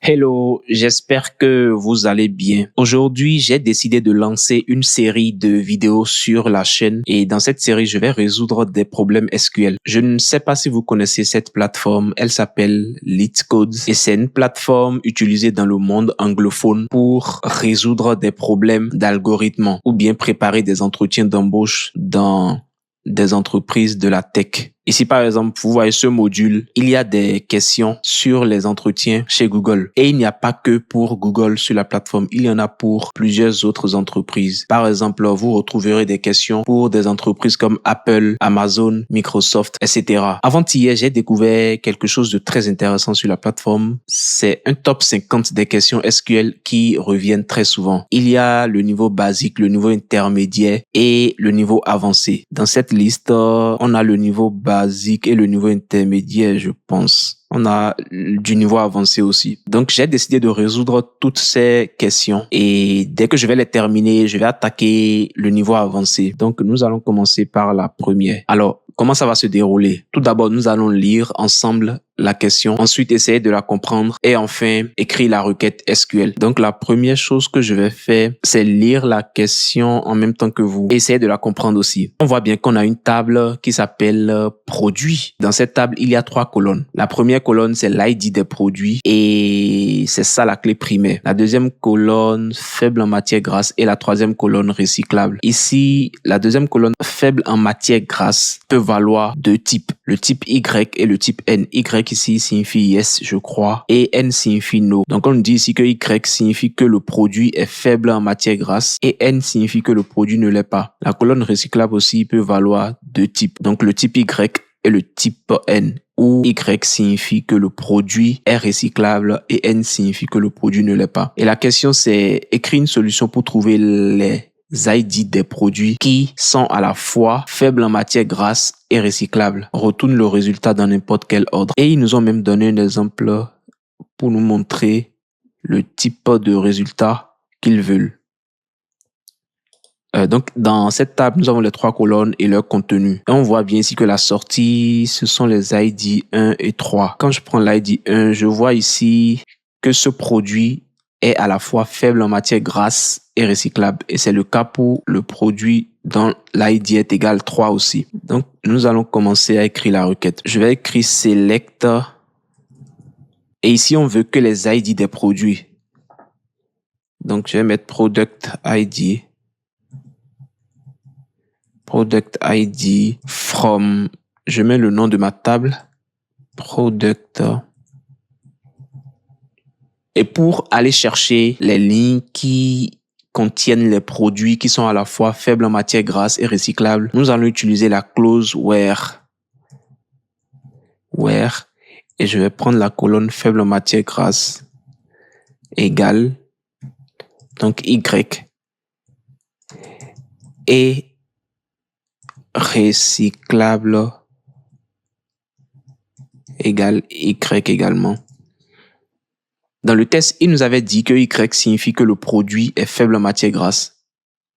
Hello, j'espère que vous allez bien. Aujourd'hui, j'ai décidé de lancer une série de vidéos sur la chaîne et dans cette série, je vais résoudre des problèmes SQL. Je ne sais pas si vous connaissez cette plateforme, elle s'appelle LeetCodes et c'est une plateforme utilisée dans le monde anglophone pour résoudre des problèmes d'algorithmes ou bien préparer des entretiens d'embauche dans des entreprises de la tech. Ici, par exemple, vous voyez ce module, il y a des questions sur les entretiens chez Google. Et il n'y a pas que pour Google sur la plateforme, il y en a pour plusieurs autres entreprises. Par exemple, vous retrouverez des questions pour des entreprises comme Apple, Amazon, Microsoft, etc. Avant-hier, j'ai découvert quelque chose de très intéressant sur la plateforme. C'est un top 50 des questions SQL qui reviennent très souvent. Il y a le niveau basique, le niveau intermédiaire et le niveau avancé. Dans cette liste, on a le niveau basique et le niveau intermédiaire, je pense. On a du niveau avancé aussi. Donc, j'ai décidé de résoudre toutes ces questions et dès que je vais les terminer, je vais attaquer le niveau avancé. Donc, nous allons commencer par la première. Alors, comment ça va se dérouler? Tout d'abord, nous allons lire ensemble la question, ensuite essayer de la comprendre et enfin écrire la requête SQL. Donc la première chose que je vais faire, c'est lire la question en même temps que vous. Essayez de la comprendre aussi. On voit bien qu'on a une table qui s'appelle produits. Dans cette table, il y a 3 colonnes. La première colonne, c'est l'ID des produits et c'est ça la clé primaire. La deuxième colonne, faible en matière grasse et la troisième colonne, recyclable. Ici, la deuxième colonne, faible en matière grasse, peut valoir 2 types. Le type Y et le type N. Y ici signifie yes, je crois, et N signifie no. Donc on dit ici que Y signifie que le produit est faible en matière grasse et N signifie que le produit ne l'est pas. La colonne recyclable aussi peut valoir 2 types. Donc le type Y et le type N, où Y signifie que le produit est recyclable et N signifie que le produit ne l'est pas. Et la question c'est écrire une solution pour trouver les ID des produits qui sont à la fois faibles en matière grasse et recyclables. On retourne le résultat dans n'importe quel ordre. Et ils nous ont même donné un exemple pour nous montrer le type de résultat qu'ils veulent. Donc, dans cette table, nous avons les 3 colonnes et leur contenu. Et on voit bien ici que la sortie, ce sont les ID 1 et 3. Quand je prends l'ID 1, je vois ici que ce produit est à la fois faible en matière grasse et recyclable. Et c'est le cas pour le produit dont l'ID est égal 3 aussi. Donc, nous allons commencer à écrire la requête. Je vais écrire select. Et ici, on veut que les ID des produits. Donc, je vais mettre product ID. Product ID from. Je mets le nom de ma table. Product. Et pour aller chercher les lignes qui contiennent les produits qui sont à la fois faibles en matière grasse et recyclables, nous allons utiliser la clause where. Where. Et je vais prendre la colonne faible en matière grasse égale, donc Y. Et recyclable égale Y également. Dans le test, il nous avait dit que Y signifie que le produit est faible en matière grasse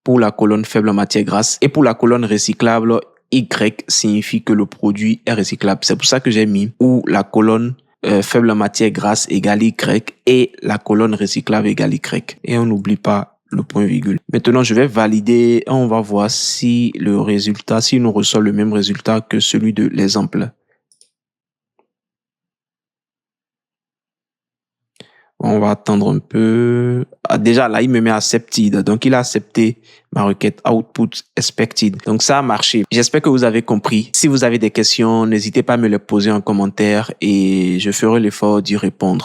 pour la colonne faible en matière grasse et pour la colonne recyclable, Y signifie que le produit est recyclable. C'est pour ça que j'ai mis où la colonne faible en matière grasse égale Y et la colonne recyclable égale Y. Et on n'oublie pas le point virgule. Maintenant, je vais valider et on va voir si le résultat, si nous ressort le même résultat que celui de l'exemple. On va attendre un peu. Ah, déjà, là, il me met accepted. Donc, il a accepté ma requête output expected. Donc, ça a marché. J'espère que vous avez compris. Si vous avez des questions, n'hésitez pas à me les poser en commentaire et je ferai l'effort d'y répondre.